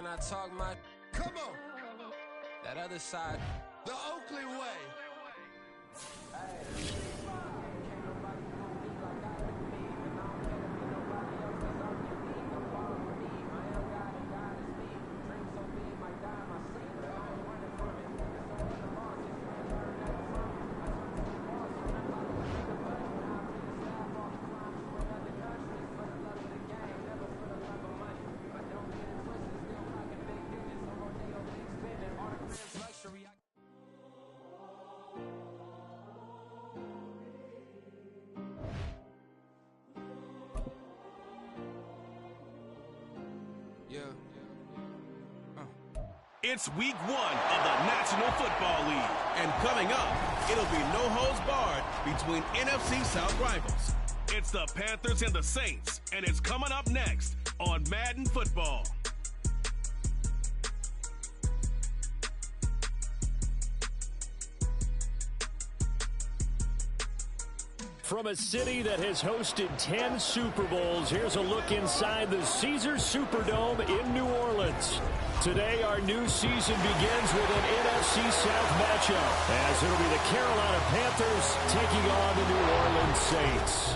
Can I talk my? Come on. That other side. The Oakley way. It's week 1 of the National Football League. And coming up, it'll be no holds barred between NFC South rivals. It's the Panthers and the Saints, and it's coming up next on Madden Football. From a city that has hosted 10 Super Bowls, here's a look inside the Caesars Superdome in New Orleans. Today, our new season begins with an NFC South matchup, as it'll be the Carolina Panthers taking on the New Orleans Saints.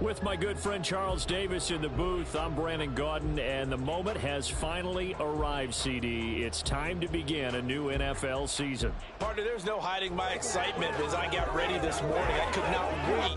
With my good friend Charles Davis in the booth, I'm Brandon Gaudin, and the moment has finally arrived, CD. It's time to begin a new NFL season. Partner, there's no hiding my excitement as I got ready this morning. I could not wait.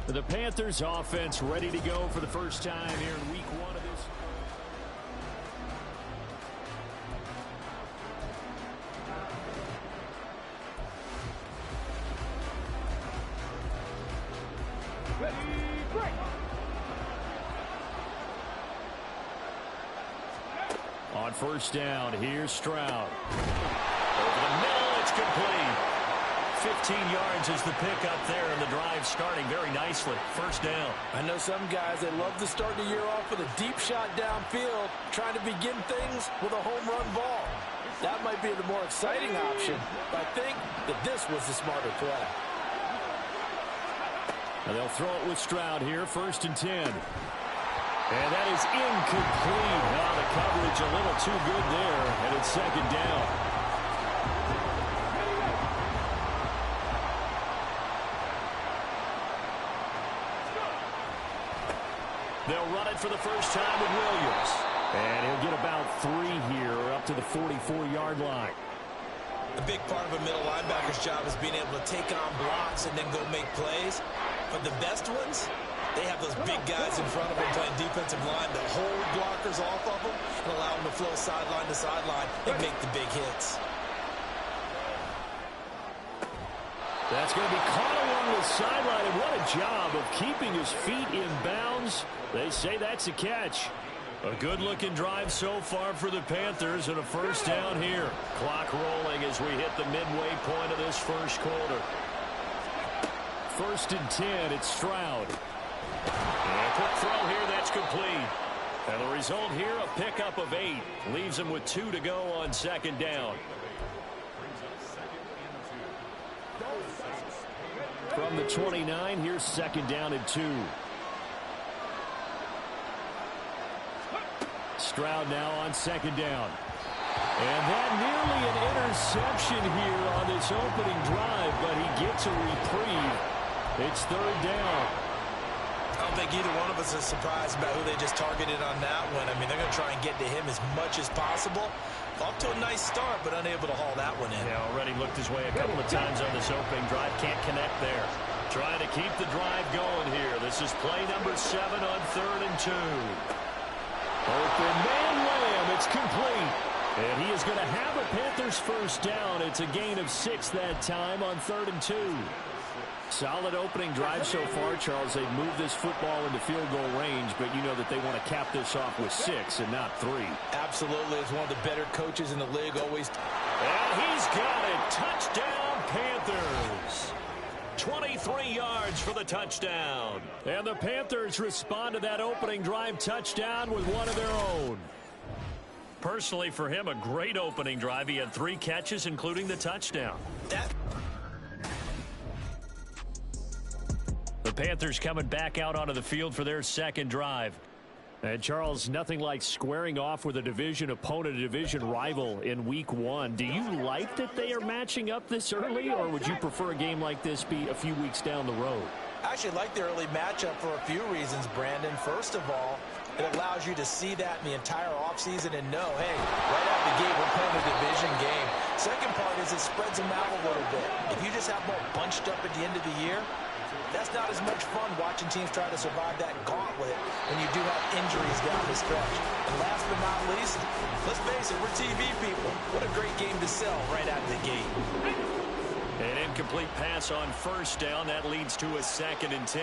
The Panthers offense ready to go for the first time here in week 1 of this. Ready, break. On first down, here's Stroud. Over the middle, it's complete. 15 yards is the pickup there, and the drive starting very nicely. First down. I know some guys, they love to start the year off with a deep shot downfield, trying to begin things with a home run ball. That might be the more exciting option, but I think that this was the smarter play. And they'll throw it with Stroud here, first and 10. And that is incomplete. Oh, the coverage a little too good there, and it's second down. They'll run it for the first time with Williams. And he'll get about 3 here, up to the 44-yard line. A big part of a middle linebacker's job is being able to take on blocks and then go make plays. But the best ones, they have those big guys in front of them playing defensive line that hold blockers off of them and allow them to flow sideline to sideline and make the big hits. That's going to be caught along the sideline, and what a job of keeping his feet in bounds. They say that's a catch. A good-looking drive so far for the Panthers, and a first down here. Clock rolling as we hit the midway point of this first quarter. First and 10, it's Stroud. And a quick throw here, that's complete. And the result here, a pickup of 8. Leaves him with 2 to go on second down. From the 29, here's second down and 2. Stroud now on second down. And that nearly an interception here on this opening drive, but he gets a reprieve. It's third down. I don't think either one of us is surprised about who they just targeted on that one. I mean, they're going to try and get to him as much as possible. Off to a nice start, but unable to haul that one in. Yeah, already looked his way a couple of times on this opening drive. Can't connect there. Trying to keep the drive going here. This is play number 7 on 3rd and 2. Open man Lamb. It's complete. And he is going to have a Panthers first down. It's a gain of 6 that time on 3rd and 2. Solid opening drive so far, Charles. They've moved this football into field goal range, but you know that they want to cap this off with 6 and not 3. Absolutely. It's one of the better coaches in the league always. And he's got it. Touchdown, Panthers. 23 yards for the touchdown. And the Panthers respond to that opening drive touchdown with one of their own. Personally, for him, a great opening drive. He had 3 catches, including the touchdown. The Panthers coming back out onto the field for their second drive. And, Charles, nothing like squaring off with a division opponent, a division rival in week 1. Do you like that they are matching up this early, or would you prefer a game like this be a few weeks down the road? I actually like the early matchup for a few reasons, Brandon. First of all, it allows you to see that in the entire offseason and know, hey, right out the gate, we're playing a division game. Second part is it spreads them out a little bit. If you just have them all bunched up at the end of the year, that's not as much fun watching teams try to survive that gauntlet when you do have injuries down the stretch. And last but not least, let's face it, we're TV people. What a great game to sell right out of the gate. An incomplete pass on first down. That leads to a 2nd and 10.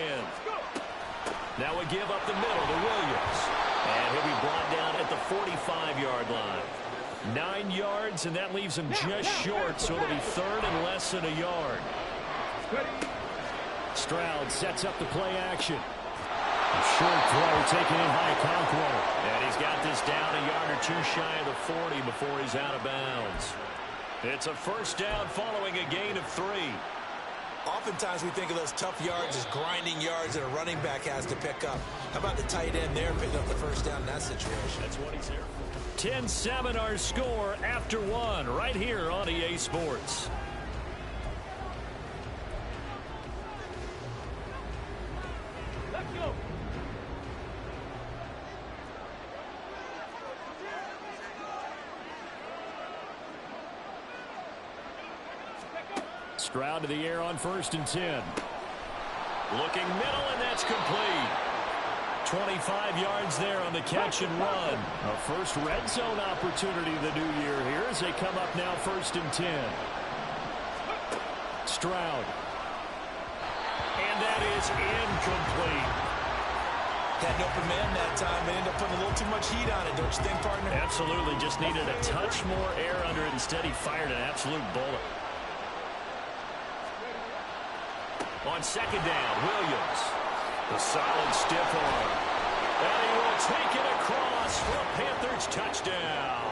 Now we give up the middle to Williams. And he'll be brought down at the 45-yard line. 9 yards, and that leaves him just short, so it'll be 3rd and less than a yard. Stroud sets up the play action. A short throw taken in by Conquo. And he's got this down a yard or 2 shy of the 40 before he's out of bounds. It's a first down following a gain of 3. Oftentimes we think of those tough yards as grinding yards that a running back has to pick up. How about the tight end there picking up the first down in that situation? That's what he's here for. 10-7 our score after 1 right here on EA Sports. Let's go. Stroud to the air on 1st and 10. Looking middle, and that's complete. 25 yards there on the catch and run. A first red zone opportunity the new year here as they come up now 1st and 10. Stroud. And that is incomplete. Had an open man that time. They ended up putting a little too much heat on it, don't you think, partner? Absolutely. Just needed a touch more air under it. Instead, he fired an absolute bullet. On 2nd down, Williams. The solid stiff arm. And he will take it across for a Panthers touchdown.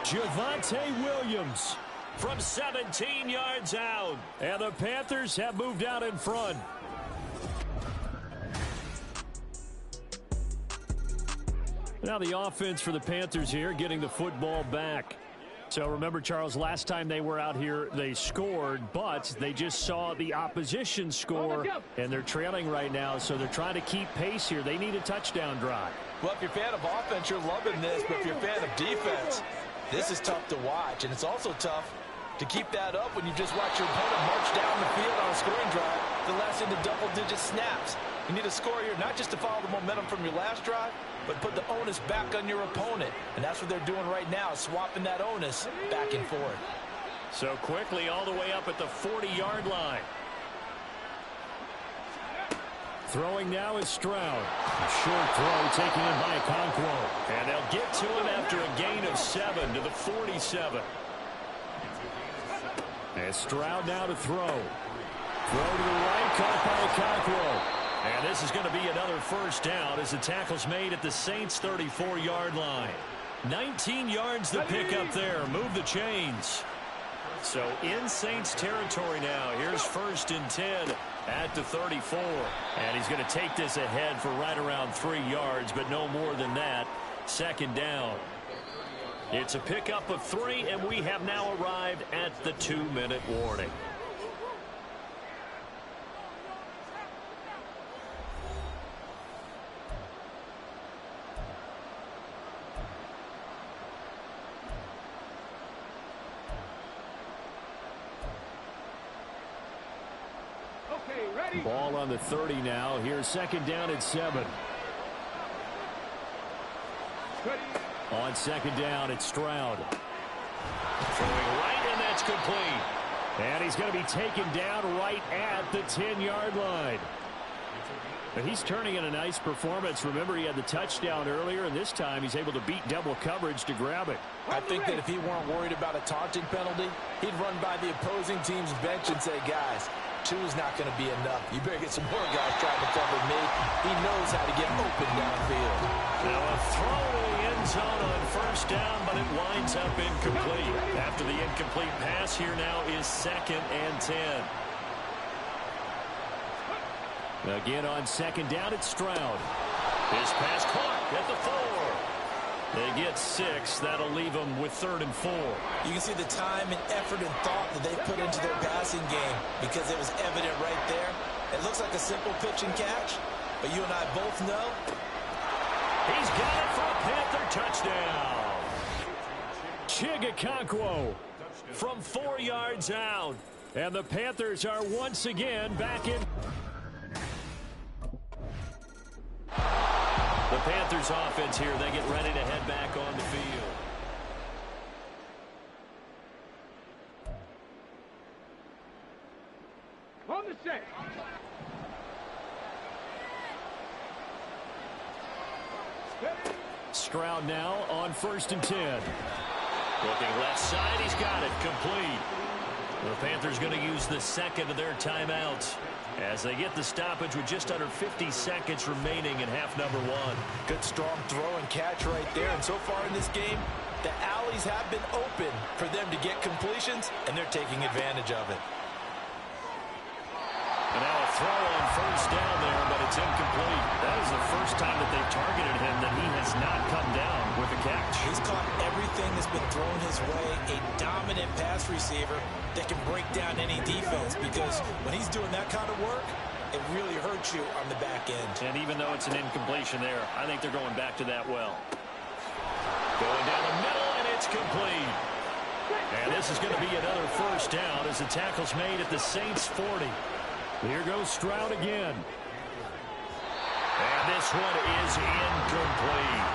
Javonte Williams from 17 yards out. And the Panthers have moved out in front. Now the offense for the Panthers here, getting the football back. So remember, Charles, last time they were out here, they scored, but they just saw the opposition score, and they're trailing right now, so they're trying to keep pace here. They need a touchdown drive. Well, if you're a fan of offense, you're loving this, but if you're a fan of defense, this is tough to watch, and it's also tough to keep that up when you just watch your opponent march down the field on a scoring drive that lasts into double-digit snaps. You need a score here, not just to follow the momentum from your last drive, but put the onus back on your opponent. And that's what they're doing right now, swapping that onus back and forth. So quickly all the way up at the 40-yard line. Throwing now is Stroud. A short throw taken in by Conquo. And they'll get to him after a gain of 7 to the 47. And Stroud now to throw. Throw to the right, caught by Conquo. And this is going to be another first down as the tackle's made at the Saints' 34-yard line. 19 yards to pick up there. Move the chains. So in Saints territory now. Here's 1st and 10 at the 34. And he's going to take this ahead for right around 3 yards, but no more than that. 2nd down. It's a pickup of 3, and we have now arrived at the 2-minute warning. Ball on the 30 now. Here's 2nd down at 7. On 2nd down, it's Stroud. Throwing right, and that's complete. And he's going to be taken down right at the 10-yard line. But he's turning in a nice performance. Remember, he had the touchdown earlier, and this time he's able to beat double coverage to grab it. I think that if he weren't worried about a taunting penalty, he'd run by the opposing team's bench and say, guys, 2 is not going to be enough. You better get some more guys trying to cover me. He knows how to get open downfield. Now a throw to the end zone on 1st down, but it winds up incomplete. After the incomplete pass, here now is 2nd and 10. Again on 2nd down, it's Stroud. His pass caught at the 4. They get 6. That'll leave them with 3rd and 4. You can see the time and effort and thought that they put into their passing game because it was evident right there. It looks like a simple pitch and catch, but you and I both know. He's got it for a Panther touchdown. Chigakonkwo from 4 yards out. And the Panthers are once again back in. The Panthers offense here, they get ready to head back on the field. On the set. Stroud now on 1st and 10. Looking left side, he's got it, complete. The Panthers going to use the 2nd of their timeouts as they get the stoppage with just under 50 seconds remaining in half number 1. Good strong throw and catch right there. And so far in this game, the alleys have been open for them to get completions, and they're taking advantage of it. And now a throw on 1st down there, but it's incomplete. That is the first time that they've targeted him that he has not come down with a catch. He's caught everything that's been thrown his way. A dominant pass receiver that can break down any defense, because when he's doing that kind of work, it really hurts you on the back end. And even though it's an incompletion there, I think they're going back to that well. Going down the middle, and it's complete. And this is going to be another 1st down as the tackle's made at the Saints 40. Here goes Stroud again. And this one is incomplete.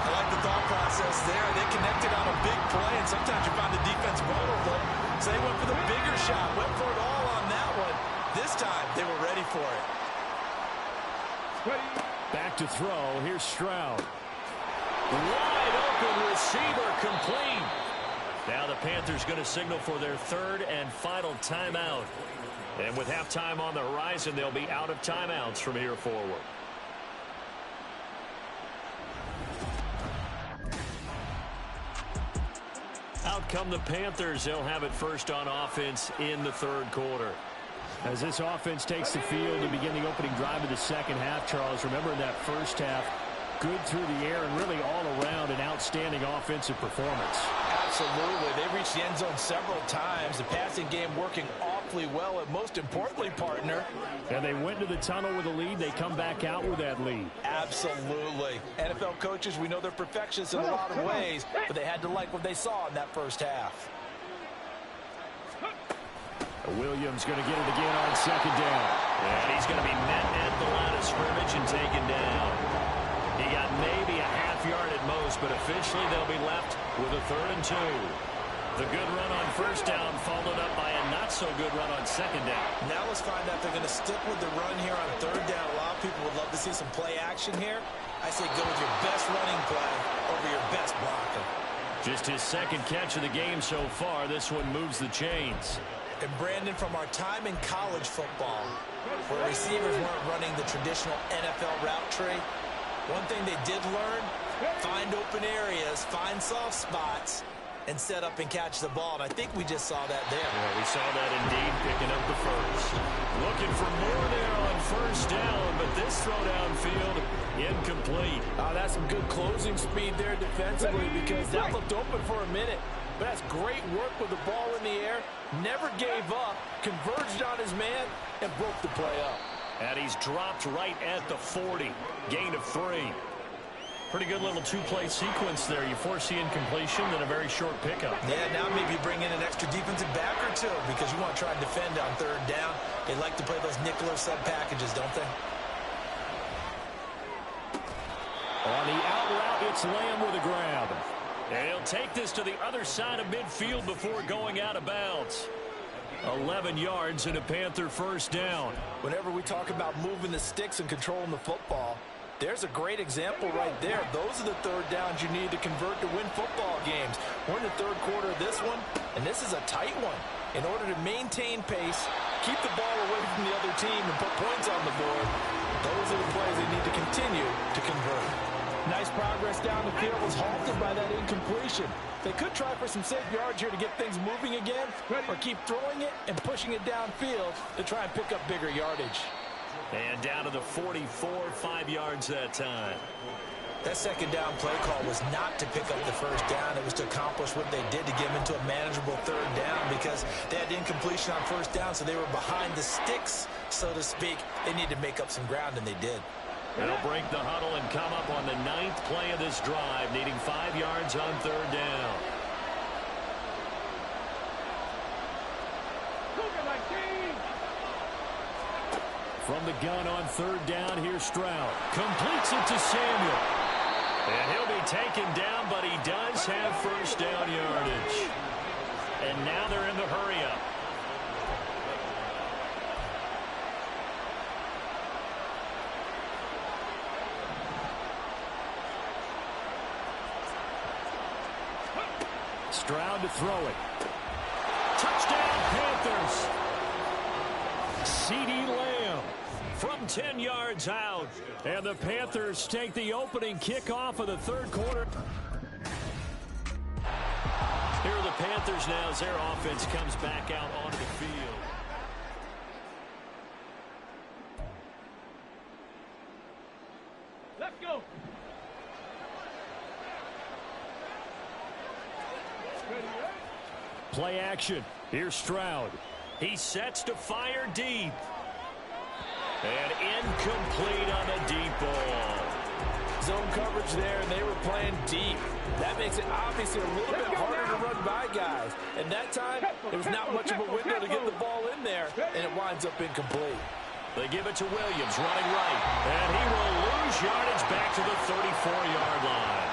I like the thought process there. They connected on a big play, and sometimes you find the defense vulnerable. So they went for the bigger shot, went for it all on that one. This time, they were ready for it. Back to throw. Here's Stroud. Wide open receiver, complete. Now the Panthers going to signal for their 3rd and final timeout. And with halftime on the horizon, they'll be out of timeouts from here forward. Out come the Panthers. They'll have it first on offense in the 3rd quarter. As this offense takes the field to begin the opening drive of the 2nd half, Charles, remember in that 1st half, good through the air and really all around an outstanding offensive performance. Absolutely. They reached the end zone several times. The passing game working awfully well, and most importantly, partner. And they went to the tunnel with a lead. They come back out with that lead. Absolutely. NFL coaches, we know they're perfectionists in a lot of ways, but they had to like what they saw in that 1st half. Williams going to get it again on 2nd down. And he's going to be met at the line of scrimmage and taken down. He got maybe a half yard at most, but officially they'll be left with a 3rd and 2. The good run on 1st down followed up by a not-so-good run on 2nd down. Now let's find out if they're going to stick with the run here on 3rd down. A lot of people would love to see some play action here. I say go with your best running play over your best blocker. Just his 2nd catch of the game so far. This one moves the chains. And Brandon, from our time in college football, where receivers weren't running the traditional NFL route tree, one thing they did learn, find open areas, find soft spots, and set up and catch the ball. And I think we just saw that there. Yeah, we saw that indeed, picking up the first. Looking for more there on first down, but this throw downfield incomplete. Oh, that's some good closing speed there defensively, because that looked open for a minute. But that's great work with the ball in the air. Never gave up, converged on his man, and broke the play up. And he's dropped right at the 40. Gain of 3. Pretty good little two-play sequence there. You force the incompletion, then a very short pickup. Yeah, now maybe bring in an extra defensive back or two, because you want to try and defend on third down. They like to play those nickel or sub packages, don't they? On the out route, it's Lamb with a grab. And he'll take this to the other side of midfield before going out of bounds. 11 yards and a Panther first down. Whenever we talk about moving the sticks and controlling the football, there's a great example right there. Those are the third downs you need to convert to win football games. We're in the third quarter of this one, and this is a tight one. In order to maintain pace, keep the ball away from the other team, and put points on the board, those are the plays they need to continue to convert. Nice progress down the field was halted by that incompletion. They could try for some safe yards here to get things moving again, or keep throwing it and pushing it downfield to try and pick up bigger yardage. And down to the 44, 5 yards that time. That second down play call was not to pick up the first down. It was to accomplish what they did to get them into a manageable third down, because they had incompletion on first down, so they were behind the sticks, so to speak. They needed to make up some ground, and they did. They'll break the huddle and come up on the 9th play of this drive, needing 5 yards on third down. From the gun on third down, here's Stroud. Completes it to Samuel. And he'll be taken down, but he does have first down yardage. And now they're in the hurry-up. Stroud to throw it. Touchdown, Panthers. CeeDee Lamb from 10 yards out. And the Panthers take the opening kickoff of the third quarter. Here are the Panthers now as their offense comes back out onto the field. Let's go. Play action. Here's Stroud. He sets to fire deep. And incomplete on the deep ball. Zone coverage there, and they were playing deep. That makes it obviously a little bit harder to run by guys. And that time, there was not much of a window to get the ball in there, and it winds up incomplete. They give it to Williams, running right. And he will lose yardage back to the 34-yard line.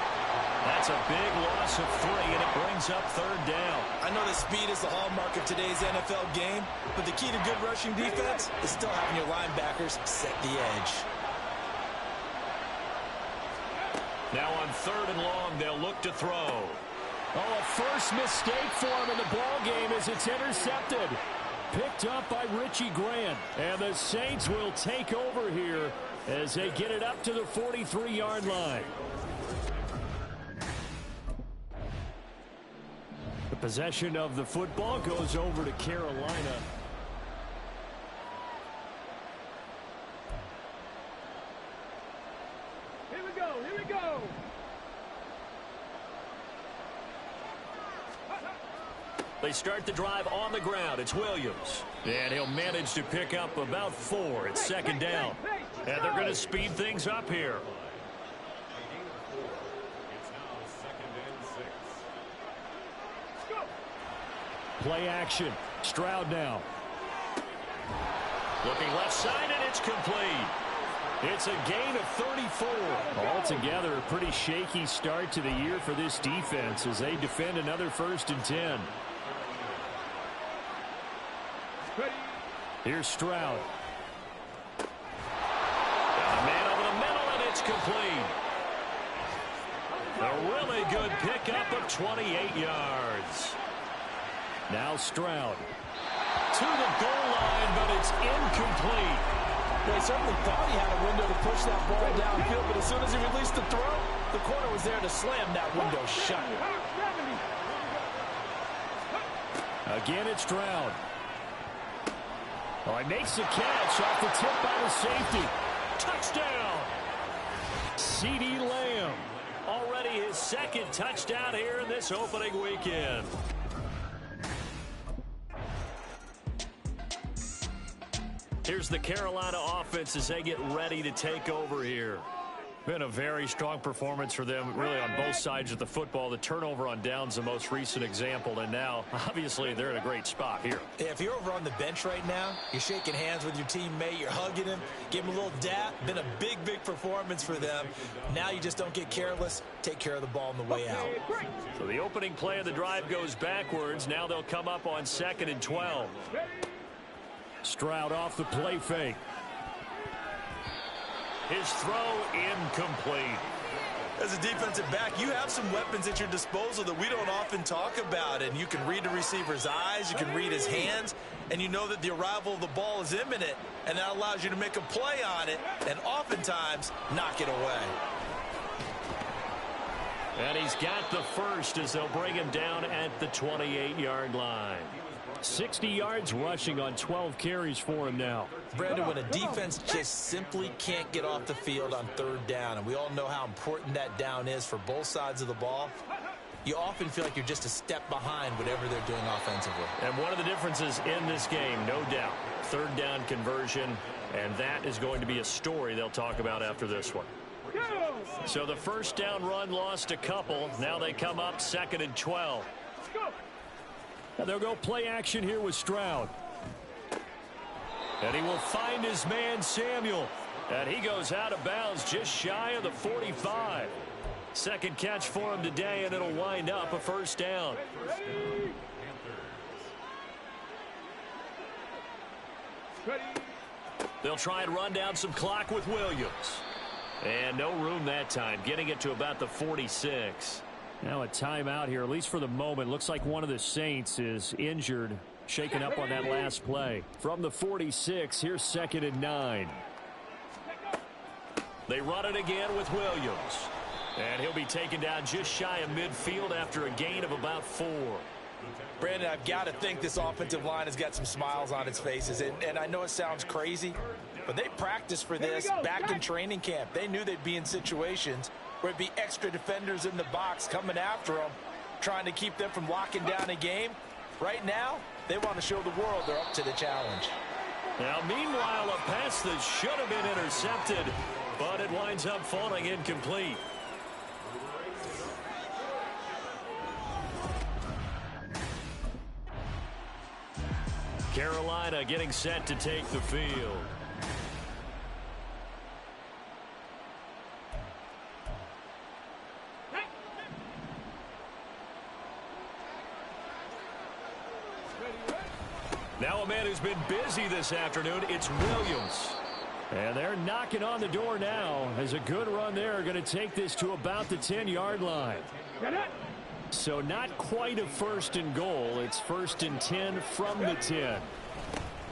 That's a big loss of 3, and it brings up third down. I know that speed is the hallmark of today's NFL game, but the key to good rushing defense is still having your linebackers set the edge. Now on third and long, they'll look to throw. Oh, a first mistake for him in the ball game as it's intercepted. Picked up by Richie Grant. And the Saints will take over here as they get it up to the 43-yard line. The possession of the football goes over to Carolina. Here we go. Here we go. They start the drive on the ground. It's Williams. And he'll manage to pick up about 4. It's second down. And they're going to speed things up here. Play action. Stroud now. Looking left side, and it's complete. It's a gain of 34. Altogether, a pretty shaky start to the year for this defense as they defend another 1st and 10. Here's Stroud. Got a man over the middle, and it's complete. A really good pickup of 28 yards. Now Stroud to the goal line, but it's incomplete. They certainly thought he had a window to push that ball downfield, but as soon as he released the throw, the corner was there to slam that window shut. Again, it's Stroud. Oh, he makes the catch off the tip by the safety. Touchdown! CeeDee Lamb. Already his second touchdown here in this opening weekend. Here's the Carolina offense as they get ready to take over here. Been a very strong performance for them, really, on both sides of the football. The turnover on downs, the most recent example, and now, obviously, they're in a great spot here. Yeah, if you're over on the bench right now, you're shaking hands with your teammate, you're hugging him, give him a little dap. Been a big, big performance for them. Now you just don't get careless. Take care of the ball on the way out. So the opening play of the drive goes backwards. Now they'll come up on 2nd and 12. Stroud off the play fake. His throw incomplete. As a defensive back, you have some weapons at your disposal that we don't often talk about. And you can read the receiver's eyes, you can read his hands, and you know that the arrival of the ball is imminent. And that allows you to make a play on it and oftentimes knock it away. And he's got the first as they'll bring him down at the 28-yard line. 60 yards rushing on 12 carries for him now. Brandon, when a defense just simply can't get off the field on 3rd down, and we all know how important that down is for both sides of the ball, you often feel like you're just a step behind whatever they're doing offensively. And one of the differences in this game, no doubt, 3rd down conversion, and that is going to be a story they'll talk about after this one. So the 1st down run lost a couple. Now they come up 2nd and 12. And they'll go play action here with Stroud. And he will find his man Samuel. And he goes out of bounds just shy of the 45. Second catch for him today, and it'll wind up a 1st down. They'll try and run down some clock with Williams. And no room that time, getting it to about the 46. Now a timeout here, at least for the moment. Looks like one of the Saints is injured, shaken up on that last play. From the 46, here's 2nd and 9. They run it again with Williams. And he'll be taken down just shy of midfield after a gain of about 4. Brandon, I've got to think this offensive line has got some smiles on its faces. And I know it sounds crazy, but they practiced for this back in training camp. They knew they'd be in situations where it'd be extra defenders in the box coming after them, trying to keep them from locking down a game. Right now, they want to show the world they're up to the challenge. Now, meanwhile, a pass that should have been intercepted, but it winds up falling incomplete. Carolina getting set to take the field. Now a man who's been busy this afternoon, it's Williams. And they're knocking on the door now as a good run there. Going to take this to about the 10-yard line. So not quite a 1st and goal. It's 1st and 10 from the 10.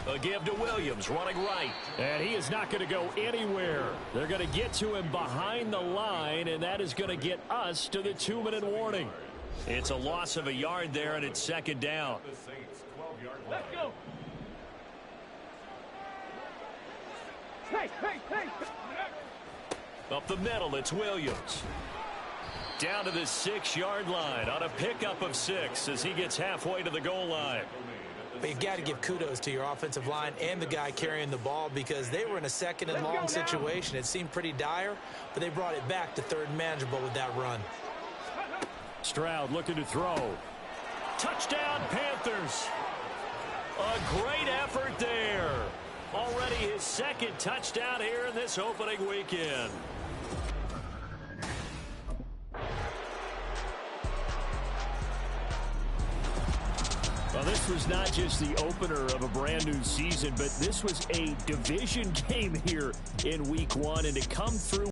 A give to Williams, running right. And he is not going to go anywhere. They're going to get to him behind the line, and that is going to get us to the 2-minute warning. It's a loss of a yard there, and it's 2nd down. Let's go. Hey. Up the middle, it's Williams. Down to the 6-yard line on a pickup of 6 as he gets halfway to the goal line. But you've got to give kudos to your offensive line and the guy carrying the ball because they were in a 2nd and long situation. It seemed pretty dire, but they brought it back to 3rd and manageable with that run. Stroud looking to throw. Touchdown, Panthers. A great effort there. Already his 2nd touchdown here in this opening weekend. Well, this was not just the opener of a brand new season, but this was a division game here in week 1, and to come through